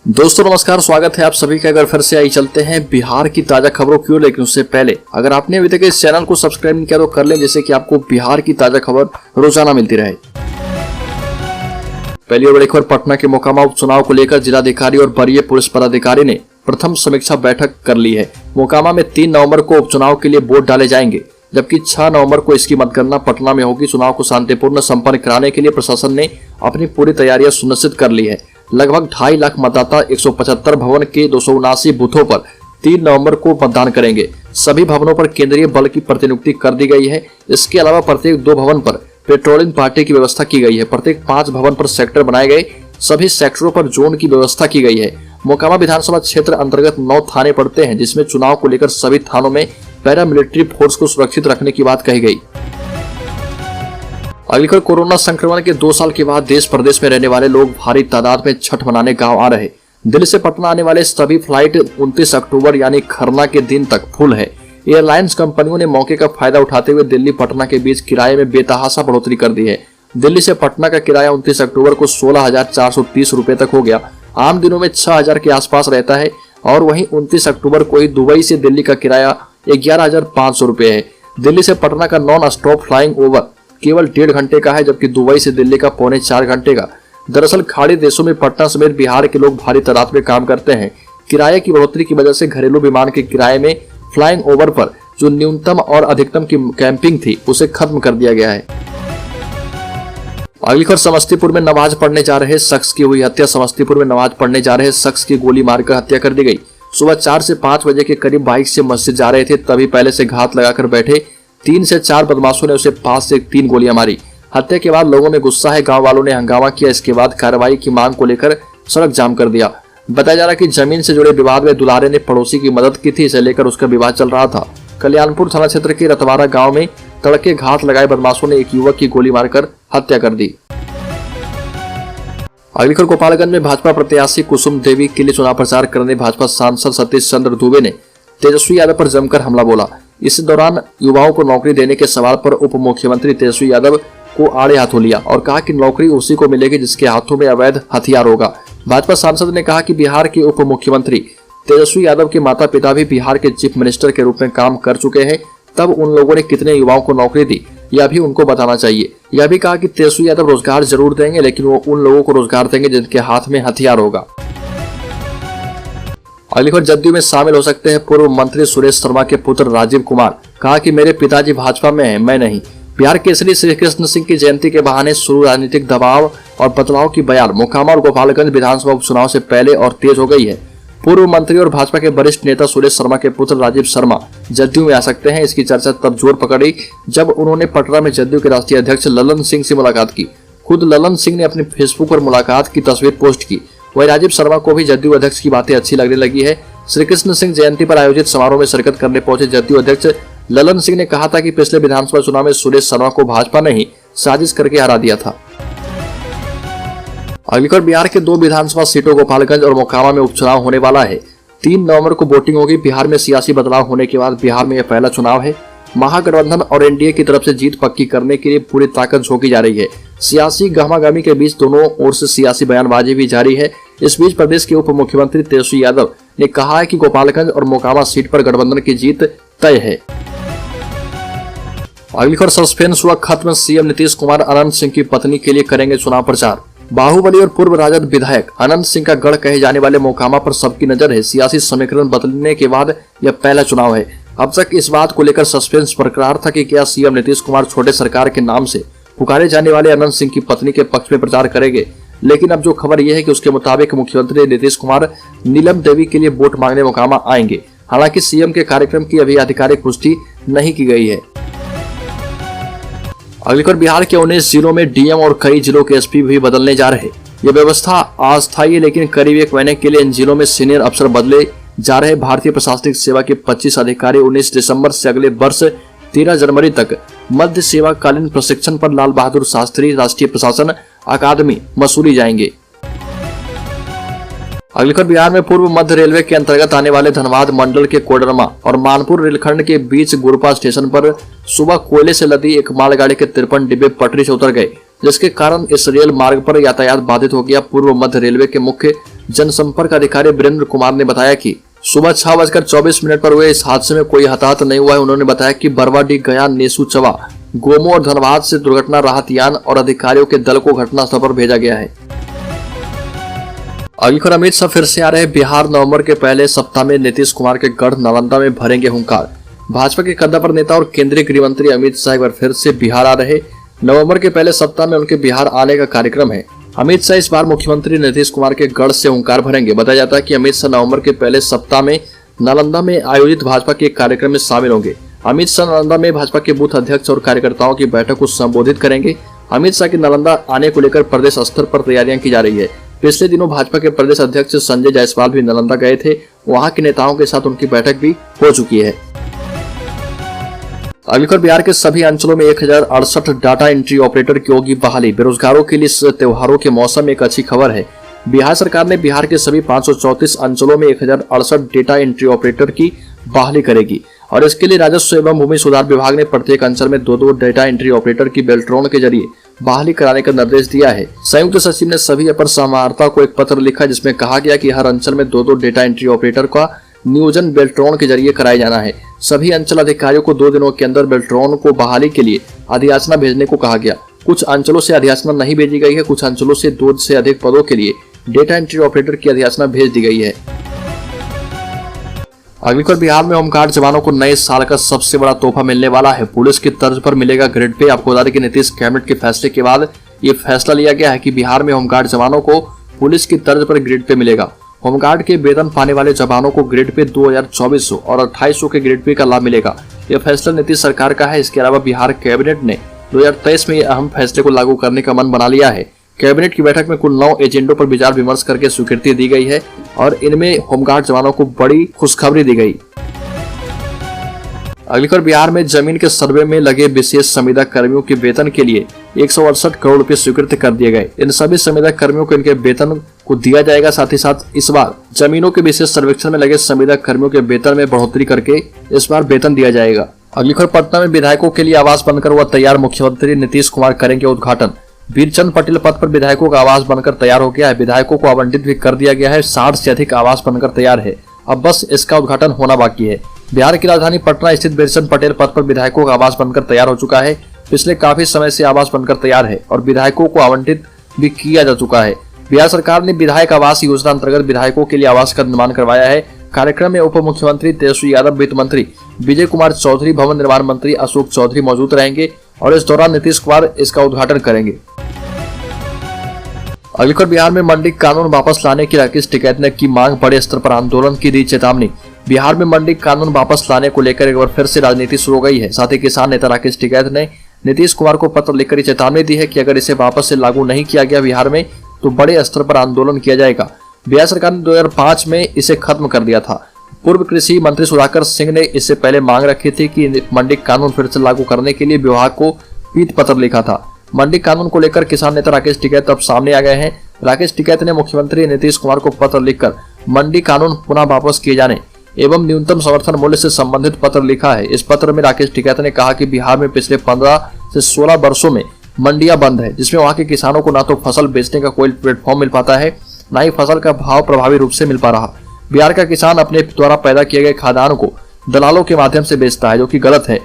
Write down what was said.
दोस्तों नमस्कार, स्वागत है आप सभी का। अगर फिर से आई चलते हैं बिहार की ताजा खबरों की ओर, लेकिन उससे पहले अगर आपने अभी तक इस चैनल को सब्सक्राइब नहीं किया तो कर लें, जिससे कि आपको बिहार की ताजा खबर रोजाना मिलती रहे। पहली और बड़ी खबर, पटना के मोकामा उपचुनाव को लेकर जिलाधिकारी और वरीय पुलिस पदाधिकारी ने प्रथम समीक्षा बैठक कर ली है। मोकामा में 3 नवंबर को उपचुनाव के लिए वोट डाले जाएंगे, जबकि 6 नवंबर को इसकी मतगणना पटना में होगी। चुनाव को शांतिपूर्ण संपन्न कराने के लिए प्रशासन ने अपनी पूरी तैयारियां सुनिश्चित कर ली है। लगभग 2.5 लाख मतदाता 175 भवन के 279 बूथों पर 3 नवंबर को मतदान करेंगे। सभी भवनों पर केंद्रीय बल की प्रतिनियुक्ति कर दी गई है। इसके अलावा प्रत्येक 2 भवन पर पेट्रोलिंग पार्टी की व्यवस्था की गई है। प्रत्येक 5 भवन पर सेक्टर बनाए गए। सभी सेक्टरों पर जोन की व्यवस्था की गई है। मोकामा विधानसभा क्षेत्र अंतर्गत 9 थाने पड़ते हैं, जिसमें चुनाव को लेकर सभी थानों में पैरामिलिट्री फोर्स को सुरक्षित रखने की बात कही गई। अगली खबर, कोरोना संक्रमण के 2 साल के बाद देश प्रदेश में रहने वाले लोग भारी तादाद में छठ मनाने गांव आ रहे। दिल्ली से पटना आने वाले सभी फ्लाइट 29 अक्टूबर यानी खरना के दिन तक फुल है। एयरलाइंस कंपनियों ने मौके का फायदा उठाते हुए दिल्ली पटना के बीच किराए में बेतहाशा बढ़ोतरी कर दी है। दिल्ली से पटना का किराया 29 अक्टूबर को 16,430 रुपए तक हो गया। आम दिनों में 6,000 के आसपास रहता है और वहीं 29 अक्टूबर को ही दुबई से दिल्ली का किराया 11,500 रुपए है। दिल्ली से पटना का नॉन स्टॉप फ्लाइंग ओवर केवल 1.5 घंटे का है, जबकि दुबई से दिल्ली का 3.25 घंटे का। दरअसल खाड़ी देशों में पटना समेत बिहार के लोग भारी तादाद में काम करते हैं। किराए की बढ़ोतरी की वजह से घरेलू विमान के किराए में फ्लाइंग ओवर पर जो न्यूनतम और अधिकतम की कैंपिंग थी उसे खत्म कर दिया गया है। अगली खबर, समस्तीपुर में नमाज पढ़ने जा रहे शख्स की हुई हत्या। समस्तीपुर में नमाज पढ़ने जा रहे शख्स की गोली मारकर हत्या कर दी गई। सुबह 4 से 5 बजे के करीब बाइक से मस्जिद जा रहे थे, तभी पहले से घात लगाकर बैठे 3 से 4 बदमाशों ने उसे 5 से 3 गोलियां मारी। हत्या के बाद लोगों में गुस्सा है, गांव वालों ने हंगामा किया। इसके बाद कार्रवाई की मांग को लेकर सड़क जाम कर दिया। बताया जा रहा है कि जमीन से जुड़े विवाद में दुल्हारे ने पड़ोसी की मदद की थी, इसे लेकर उसका विवाद चल रहा था। कल्याणपुर थाना क्षेत्र के रतवारा गांव में तड़के घात लगाए बदमाशों ने एक युवक की गोली मारकर हत्या कर दी। अगली खबर, गोपालगंज में भाजपा प्रत्याशी कुसुम देवी के लिए चुनाव प्रचार करने भाजपा सांसद सतीश चंद्र दुबे ने तेजस्वी यादव पर जमकर हमला बोला। इस दौरान युवाओं को नौकरी देने के सवाल पर उप मुख्यमंत्री तेजस्वी यादव को आड़े हाथों लिया और कहा कि नौकरी उसी को मिलेगी जिसके हाथों में अवैध हथियार होगा। भाजपा सांसद ने कहा कि बिहार के उप मुख्यमंत्री तेजस्वी यादव के माता पिता भी बिहार के चीफ मिनिस्टर के रूप में काम कर चुके हैं, तब उन लोगों ने कितने युवाओं को नौकरी दी यह भी उनको बताना चाहिए। यह भी कहा कि तेजस्वी यादव रोजगार जरूर देंगे, लेकिन वो उन लोगों को रोजगार देंगे जिनके हाथ में हथियार होगा। अगली खबर, जदयू में शामिल हो सकते हैं पूर्व मंत्री सुरेश शर्मा के पुत्र राजीव कुमार। कहा कि मेरे पिताजी भाजपा में हैं, मैं नहीं। बिहार केसरी श्री कृष्ण सिंह की जयंती के बहाने शुरू राजनीतिक दबाव और बदलाव की बयार मोकामा और गोपालगंज विधानसभा उपचुनाव से पहले और तेज हो गई है। पूर्व मंत्री और भाजपा के वरिष्ठ नेता सुरेश शर्मा के पुत्र राजीव शर्मा जदयू में आ सकते हैं। इसकी चर्चा तब जोर पकड़ी जब उन्होंने पटना में जदयू के राष्ट्रीय अध्यक्ष ललन सिंह से मुलाकात की। खुद ललन सिंह ने अपने फेसबुक पर मुलाकात की तस्वीर पोस्ट की। वही राजीव शर्मा को भी जदयू अध्यक्ष की बातें अच्छी लगने लगी है। श्री कृष्ण सिंह जयंती पर आयोजित समारोह में शिरकत करने पहुंचे जदयू अध्यक्ष ललन सिंह ने कहा था कि पिछले विधानसभा चुनाव में सुरेश शर्मा को भाजपा ने ही साजिश करके हरा दिया था। अगली खबर, बिहार के 2 विधानसभा सीटों गोपालगंज और मोकामा में उपचुनाव होने वाला है। 3 नवंबर को वोटिंग होगी। बिहार में सियासी बदलाव होने के बाद बिहार में यह पहला चुनाव है। महागठबंधन और एनडीए की तरफ से जीत पक्की करने के लिए पूरी ताकत झोंकी जा रही है। सियासी गहमागहमी के बीच दोनों ओर से सियासी बयानबाजी भी जारी है। इस बीच प्रदेश के उप मुख्यमंत्री तेजस्वी यादव ने कहा है कि गोपालगंज और मोकामा सीट पर गठबंधन की जीत तय है। अगली खबर, सस्पेंस हुआ खत्म। सीएम नीतीश कुमार अनंत सिंह की पत्नी के लिए करेंगे चुनाव प्रचार। बाहुबली और पूर्व राजद विधायक अनंत सिंह का गढ़ कहे जाने वाले मोकामा पर सबकी नजर है। सियासी समीकरण बदलने के बाद यह पहला चुनाव है। अब तक इस बात को लेकर सस्पेंस बरकरार था कि क्या सीएम नीतीश कुमार छोटे सरकार के नाम से पुकारे जाने वाले अनंत सिंह की पत्नी के पक्ष में प्रचार करेंगे। लेकिन अब जो खबर यह है कि उसके मुताबिक मुख्यमंत्री नीतीश कुमार नीलम देवी के लिए वोट मांगने मोकामा आएंगे। हालांकि सीएम के कार्यक्रम की अभी आधिकारिक पुष्टि नहीं की गई है। अगली खबर, बिहार के 19 जिलों में डीएम और कई जिलों के एसपी भी बदलने जा रहे। यह व्यवस्था अस्थायी है, लेकिन करीब 1 महीने के लिए इन जिलों में सीनियर अफसर बदले जा रहे। भारतीय प्रशासनिक सेवा के 25 अधिकारी 19 दिसंबर से अगले वर्ष 13 जनवरी तक मध्य सेवाकालीन प्रशिक्षण पर लाल बहादुर शास्त्री राष्ट्रीय प्रशासन अकादमी मसूरी जाएंगे। अगली खबर, बिहार में पूर्व मध्य रेलवे के अंतर्गत आने वाले धनबाद मंडल के कोडरमा और मानपुर रेलखंड के बीच गुरपा स्टेशन पर सुबह कोयले से लदी एक मालगाड़ी के 53 डिब्बे पटरी से उतर गए। जिसके कारण इस रेल मार्ग पर यातायात बाधित हो गया। पूर्व मध्य रेलवे के मुख्य जनसंपर्क अधिकारी वीरेंद्र कुमार ने बताया कि सुबह 6:24 पर हुए इस हादसे में कोई हताहत नहीं हुआ है। उन्होंने बताया कि बरवाडीह, गया, नेसू, चवा, गोमो और धनबाद से दुर्घटना राहत यान और अधिकारियों के दल को घटनास्थल पर भेजा गया है। अगली खबर, अमित शाह फिर से आ रहे बिहार। नवंबर के पहले सप्ताह में नीतीश कुमार के गढ़ नालंदा में भरेंगे हुंकार। भाजपा के कद्दावर नेता और केंद्रीय गृह मंत्री अमित शाह एक बार फिर से बिहार आ रहे। नवंबर के पहले सप्ताह में उनके बिहार आने का कार्यक्रम है। अमित शाह इस बार मुख्यमंत्री नीतीश कुमार के गढ़ से हुंकार भरेंगे। बताया जाता है कि अमित शाह नवंबर के पहले सप्ताह में नालंदा में आयोजित भाजपा के एक कार्यक्रम में शामिल होंगे। अमित शाह नालंदा में भाजपा के बूथ अध्यक्ष और कार्यकर्ताओं की बैठक को संबोधित करेंगे। अमित शाह के नालंदा आने को लेकर प्रदेश स्तर पर तैयारियां की जा रही है। पिछले दिनों भाजपा के प्रदेश अध्यक्ष संजय जायसवाल भी नालंदा गए थे। वहां के नेताओं के साथ उनकी बैठक भी हो चुकी है। अगली खबर, बिहार के सभी अंचलों में 1068 डाटा एंट्री ऑपरेटर की होगी बहाली। बेरोजगारों के लिए इस त्योहारों के मौसम में एक अच्छी खबर है। बिहार सरकार ने बिहार के सभी 534 अंचलों में 1068 डेटा एंट्री ऑपरेटर की बहाली करेगी और इसके लिए राजस्व एवं भूमि सुधार विभाग ने प्रत्येक अंचल में 2-2 डेटा एंट्री ऑपरेटर की बेल्ट्रॉन के जरिए बहाली कराने का निर्देश दिया है। संयुक्त सचिव ने सभी अपर समाहर्ता को एक पत्र लिखा जिसमें कहा गया कि हर अंचल में 2-2 डेटा एंट्री ऑपरेटर का नियोजन बेल्ट्रॉन के जरिए कराया जाना है। सभी अंचल अधिकारियों को 2 दिनों के अंदर बेल्ट्रॉन को बहाली के लिए अधियाचना भेजने को कहा गया। कुछ अंचलों से अधियाचना नहीं भेजी गई है। कुछ अंचलों से 2 से अधिक पदों के लिए डेटा एंट्री ऑपरेटर की अधियाचना भेज दी गई है। अगली खबर, बिहार में होमगार्ड जवानों को नए साल का सबसे बड़ा तोहफा मिलने वाला है। पुलिस की तर्ज पर मिलेगा ग्रेड पे। आपको बता दें कि नीतीश कैबिनेट के फैसले के बाद ये फैसला लिया गया है कि बिहार में होमगार्ड जवानों को पुलिस की तर्ज पर ग्रेड पे मिलेगा। होमगार्ड के वेतन पाने वाले जवानों को ग्रेड पे 2400 और 2800 के ग्रेड पे का लाभ मिलेगा। यह फैसला नीतीश सरकार का है। इसके अलावा बिहार कैबिनेट ने 2023 में अहम फैसले को लागू करने का मन बना लिया है। कैबिनेट की बैठक में कुल 9 एजेंडों पर विचार विमर्श करके स्वीकृति दी गई है और इनमें होमगार्ड जवानों को बड़ी खुशखबरी दी गई। अगली खबर, बिहार में जमीन के सर्वे में लगे विशेष संविदा कर्मियों के वेतन के लिए 168 करोड़ रुपए स्वीकृत कर दिए गए। इन सभी संविदा कर्मियों को इनके वेतन को दिया जाएगा। साथ ही साथ इस बार जमीनों के विशेष सर्वेक्षण में लगे संविदा कर्मियों के वेतन में बढ़ोतरी करके इस बार वेतन दिया जाएगा। अगली खबर, पटना में विधायकों के लिए आवास बनकर हुआ तैयार। मुख्यमंत्री नीतीश कुमार करेंगे उद्घाटन। वीरचंद पटेल पथ पर विधायकों का आवास बनकर तैयार हो गया है। विधायकों को आवंटित भी कर दिया गया है। 60 से अधिक आवास बनकर तैयार है। अब बस इसका उद्घाटन होना बाकी है। बिहार की राजधानी पटना स्थित वीरचंद पटेल पथ पर विधायकों का आवास बनकर तैयार हो चुका है। पिछले काफी समय से आवास बनकर तैयार है और विधायकों को आवंटित भी किया जा चुका है। बिहार सरकार ने विधायक आवास योजना अंतर्गत विधायकों के लिए आवास का निर्माण करवाया है। कार्यक्रम में उप मुख्यमंत्री तेजस्वी यादव, वित्त मंत्री विजय कुमार चौधरी, भवन निर्माण मंत्री अशोक चौधरी मौजूद रहेंगे और इस दौरान नीतीश कुमार इसका उद्घाटन करेंगे। अगली खबर, बिहार में मंडी कानून वापस लाने की राकेश टिकैत ने की मांग। बड़े स्तर पर आंदोलन की दी चेतावनी। बिहार में मंडी कानून वापस लाने को लेकर एक बार फिर से राजनीति शुरू हो गई है। साथ ही किसान नेता राकेश टिकैत ने नीतीश कुमार को पत्र लिखकर चेतावनी दी है कि अगर इसे वापस से लागू नहीं किया गया बिहार में तो बड़े स्तर पर आंदोलन किया जाएगा। बिहार सरकार ने 2005 में इसे खत्म कर दिया था। पूर्व कृषि मंत्री सुधाकर सिंह ने इससे पहले मांग रखी थी कि मंडी कानून फिर से लागू करने के लिए विभाग को पीत पत्र लिखा था। मंडी कानून को लेकर किसान नेता राकेश टिकैत अब सामने आ गए हैं। राकेश टिकैत ने मुख्यमंत्री नीतीश कुमार को पत्र लिखकर मंडी कानून पुनः वापस किए जाने एवं न्यूनतम समर्थन मूल्य से संबंधित पत्र लिखा है। इस पत्र में राकेश टिकैत ने कहा कि बिहार में पिछले 15 से 16 वर्षों में मंडियां बंद है, जिसमें वहां के किसानों को न तो फसल बेचने का कोई प्लेटफॉर्म मिल पाता है, न ही फसल का भाव प्रभावी रूप से मिल पा रहा। बिहार का किसान अपने द्वारा पैदा किए गए खाद्यान्न को दलालों के माध्यम से बेचता है, जो कि गलत है।